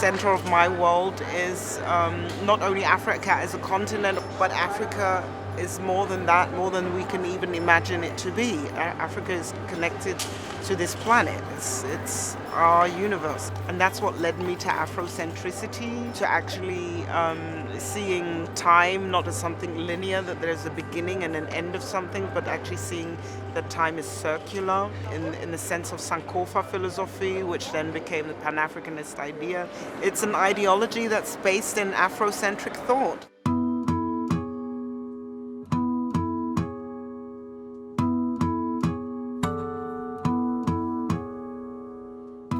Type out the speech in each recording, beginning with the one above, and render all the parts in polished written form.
center of my world is not only Africa as a continent, but Africa is more than that, more than we can even imagine it to be. Africa is connected to this planet. It's our universe. And that's what led me to Afrocentricity, to actually seeing time not as something linear, that there's a beginning and an end of something, but actually seeing that time is circular in the sense of Sankofa philosophy, which then became the Pan-Africanist idea. It's an ideology that's based in Afrocentric thought.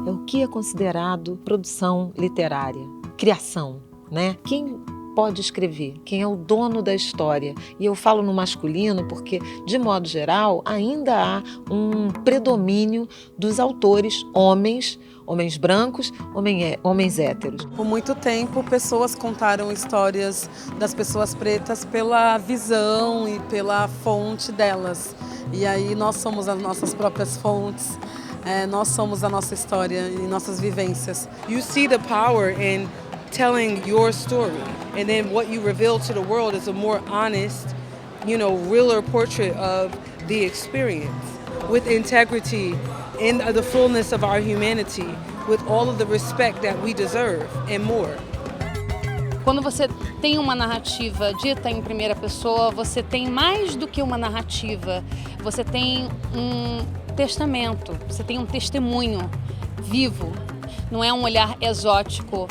O que é considerado produção literária, criação, né? Quem pode escrever? Quem é o dono da história? E eu falo no masculino porque, de modo geral, ainda há um predomínio dos autores homens brancos, homens héteros. Por muito tempo, pessoas contaram histórias das pessoas pretas pela visão e pela fonte delas. E aí nós somos as nossas próprias fontes. Nós somos a nossa história e nossas vivências. You see the power in telling your story, and then what you reveal to the world is a more honest, realer portrait of the experience, with integrity, in the fullness of our humanity, with all of the respect that we deserve and more. Quando você tem uma narrativa dita em primeira pessoa, você tem mais do que uma narrativa, você tem um testamento, você tem um testemunho vivo, não é um olhar exótico,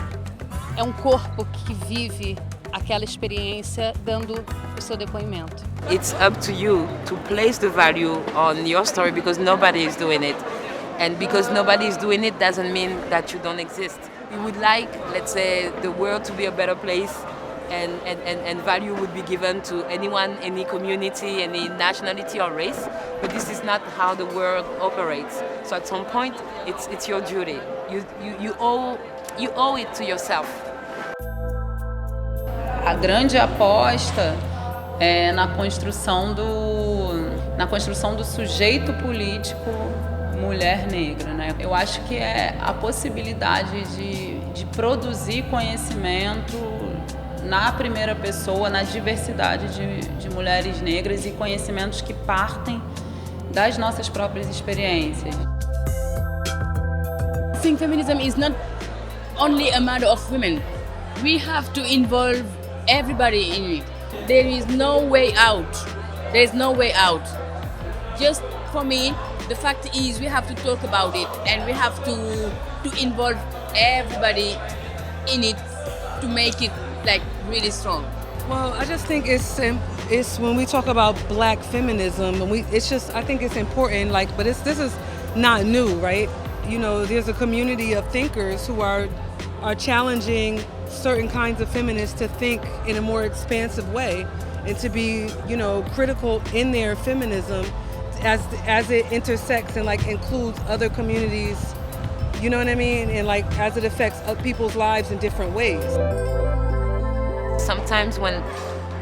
é um corpo que vive aquela experiência dando o seu depoimento. It's up to you to place the value on your story because nobody is doing it. And because nobody is doing it doesn't mean that you don't exist. We would like, let's say, the world to be a better place and value would be given to anyone, any community, any nationality or race, but this is not how the world operates. So at some point, it's your duty. You owe it to yourself. A grande aposta é na construção do sujeito político mulher negra, né? Eu acho que é a possibilidade de produzir conhecimento na primeira pessoa, na diversidade de mulheres negras e conhecimentos que partem das nossas próprias experiências. I think feminism is not only a matter of women. We have to involve everybody in it. There is no way out. There is no way out. Just for me, the fact is we have to talk about it and we have to involve everybody in it to make it really strong. Well, I just think it's when we talk about black feminism, and I think it's important. But this is not new, right? There's a community of thinkers who are challenging certain kinds of feminists to think in a more expansive way and to be, critical in their feminism as it intersects and includes other communities. You know what I mean? And as it affects people's lives in different ways. Sometimes when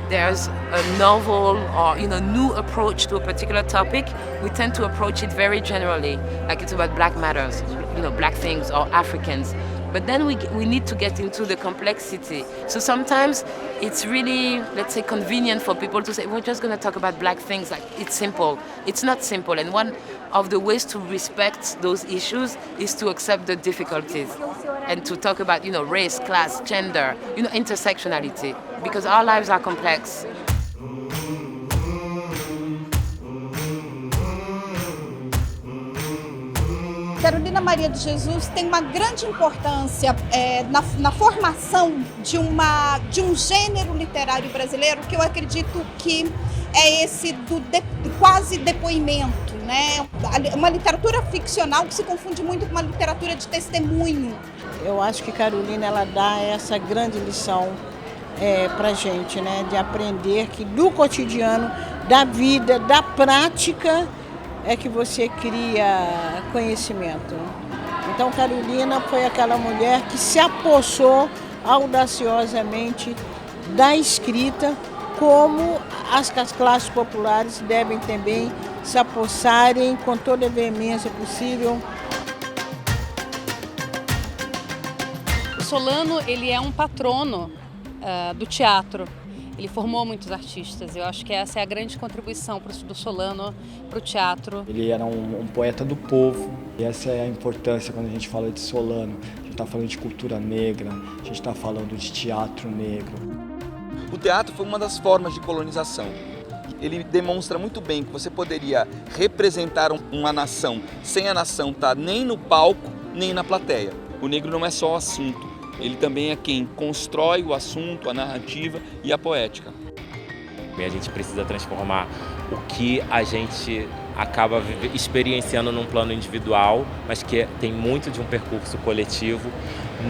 there's a novel or new approach to a particular topic, we tend to approach it very generally, like it's about black matters, black things or Africans. But then we need to get into the complexity. So sometimes it's really, let's say, convenient for people to say, we're just going to talk about black things. It's simple. It's not simple. And one of the ways to respect those issues is to accept the difficulties and to talk about, race, class, gender, intersectionality, because our lives are complex. Carolina Maria de Jesus tem uma grande importância na formação de um gênero literário brasileiro que eu acredito que é esse do quase depoimento, né? Uma literatura ficcional que se confunde muito com uma literatura de testemunho. Eu acho que Carolina ela dá essa grande lição para gente, né? De aprender que do cotidiano, da vida, da prática é que você cria conhecimento. Então Carolina foi aquela mulher que se apossou audaciosamente da escrita, como as classes populares devem também se apossarem com toda a veemência possível. Solano, ele é um patrono do teatro. Ele formou muitos artistas. Eu acho que essa é a grande contribuição do Solano para o teatro. Ele era um poeta do povo. E essa é a importância quando a gente fala de Solano. A gente está falando de cultura negra, a gente está falando de teatro negro. O teatro foi uma das formas de colonização. Ele demonstra muito bem que você poderia representar uma nação sem a nação estar nem no palco, nem na plateia. O negro não é só assunto. Ele também é quem constrói o assunto, a narrativa e a poética. A gente precisa transformar o que a gente acaba experienciando num plano individual, mas que tem muito de um percurso coletivo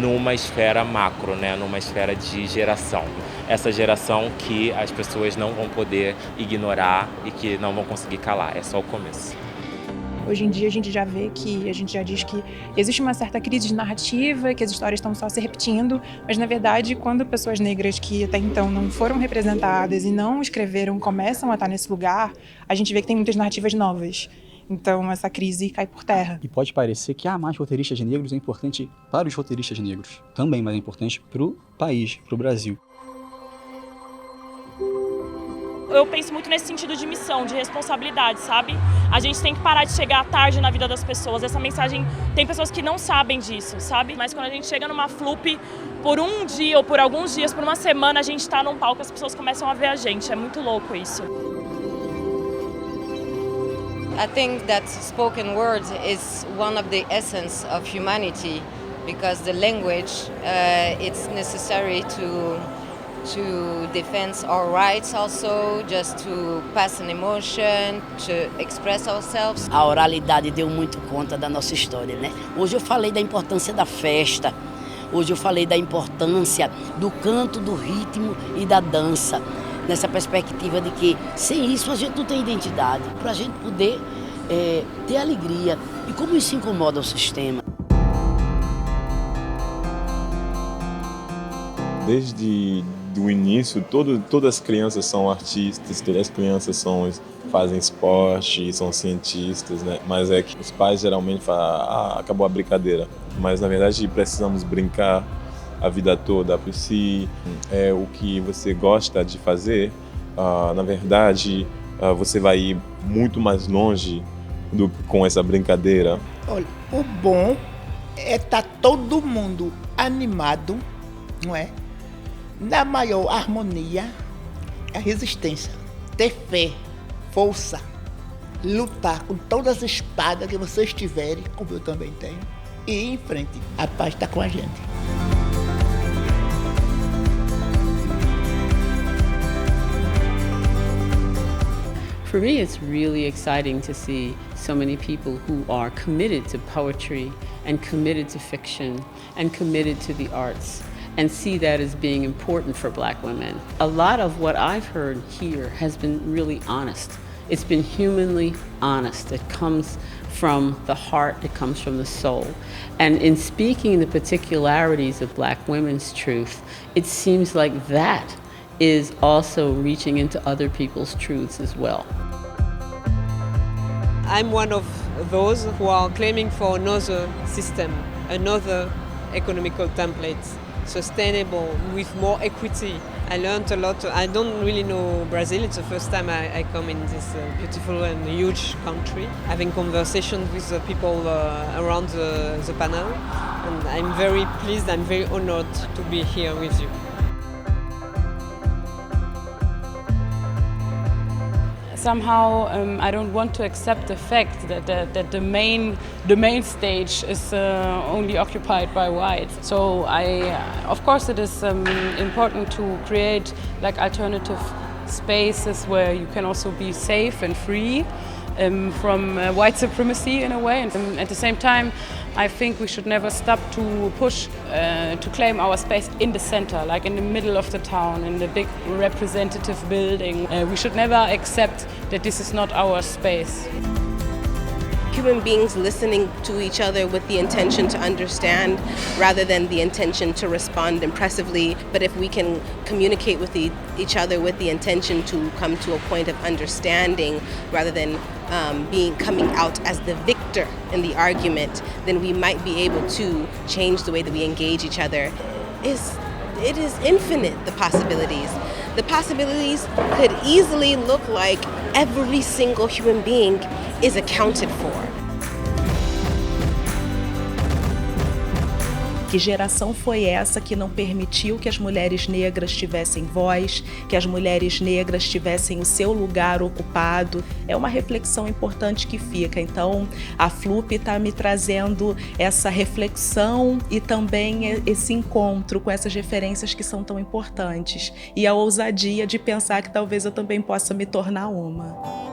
numa esfera macro, né? Numa esfera de geração. Essa geração que as pessoas não vão poder ignorar e que não vão conseguir calar. É só o começo. Hoje em dia a gente já vê que, a gente já diz que existe uma certa crise de narrativa, que as histórias estão só se repetindo, mas na verdade quando pessoas negras que até então não foram representadas e não escreveram começam a estar nesse lugar, a gente vê que tem muitas narrativas novas. Então essa crise cai por terra. E pode parecer que mais roteiristas negros é importante para os roteiristas negros, também, mas é importante para o país, para o Brasil. Eu penso muito nesse sentido de missão, de responsabilidade, sabe? A gente tem que parar de chegar tarde na vida das pessoas. Essa mensagem, tem pessoas que não sabem disso, sabe? Mas quando a gente chega numa Flup, por um dia ou por alguns dias, por uma semana, a gente tá num palco e as pessoas começam a ver a gente. É muito louco isso. I think that spoken word is one of the essence of humanity, because the language, it's necessary to defend our rights also, just to pass an emotion, to express ourselves. A oralidade deu muito conta da nossa história, né? Hoje eu falei da importância da festa, hoje eu falei da importância do canto, do ritmo e da dança, nessa perspectiva de que sem isso a gente não tem identidade, para a gente poder ter alegria. E como isso incomoda o sistema? Desde o início, todas as crianças são artistas, todas as crianças fazem esporte, são cientistas, né? Mas é que os pais geralmente falam, acabou a brincadeira. Mas na verdade precisamos brincar a vida toda, por si o que você gosta de fazer, na verdade você vai ir muito mais longe com essa brincadeira. Olha, o bom é estar todo mundo animado, não é? Na maior harmonia, a resistência, ter fé, força, lutar com todas as espadas que vocês tiverem, como eu também tenho, e ir em frente. A paz está com a gente. For me, it's really exciting to see so many people who are committed to poetry and committed to fiction and committed to the arts, and see that as being important for Black women. A lot of what I've heard here has been really honest. It's been humanly honest. It comes from the heart, it comes from the soul. And in speaking the particularities of Black women's truth, it seems like that is also reaching into other people's truths as well. I'm one of those who are claiming for another system, another economical template, sustainable, with more equity. I learned a lot. I don't really know Brazil. It's the first time I come in this beautiful and huge country, having conversations with the people around the panel. And I'm very pleased and very honored to be here with you. Somehow I don't want to accept the fact that the main stage is only occupied by whites. So of course it is important to create like alternative spaces where you can also be safe and free from white supremacy in a way. And at the same time, I think we should never stop to push to claim our space in the center, like in the middle of the town, in the big representative building. We should never accept that this is not our space. Human beings listening to each other with the intention to understand rather than the intention to respond impressively. But if we can communicate with each other with the intention to come to a point of understanding rather than coming out as the victor in the argument, then we might be able to change the way that we engage each other it is infinite, the possibilities. The possibilities could easily look like every single human being is accounted for. Que geração foi essa que não permitiu que as mulheres negras tivessem voz, que as mulheres negras tivessem o seu lugar ocupado? É uma reflexão importante que fica. Então, a Flup está me trazendo essa reflexão e também esse encontro com essas referências que são tão importantes. E a ousadia de pensar que talvez eu também possa me tornar uma.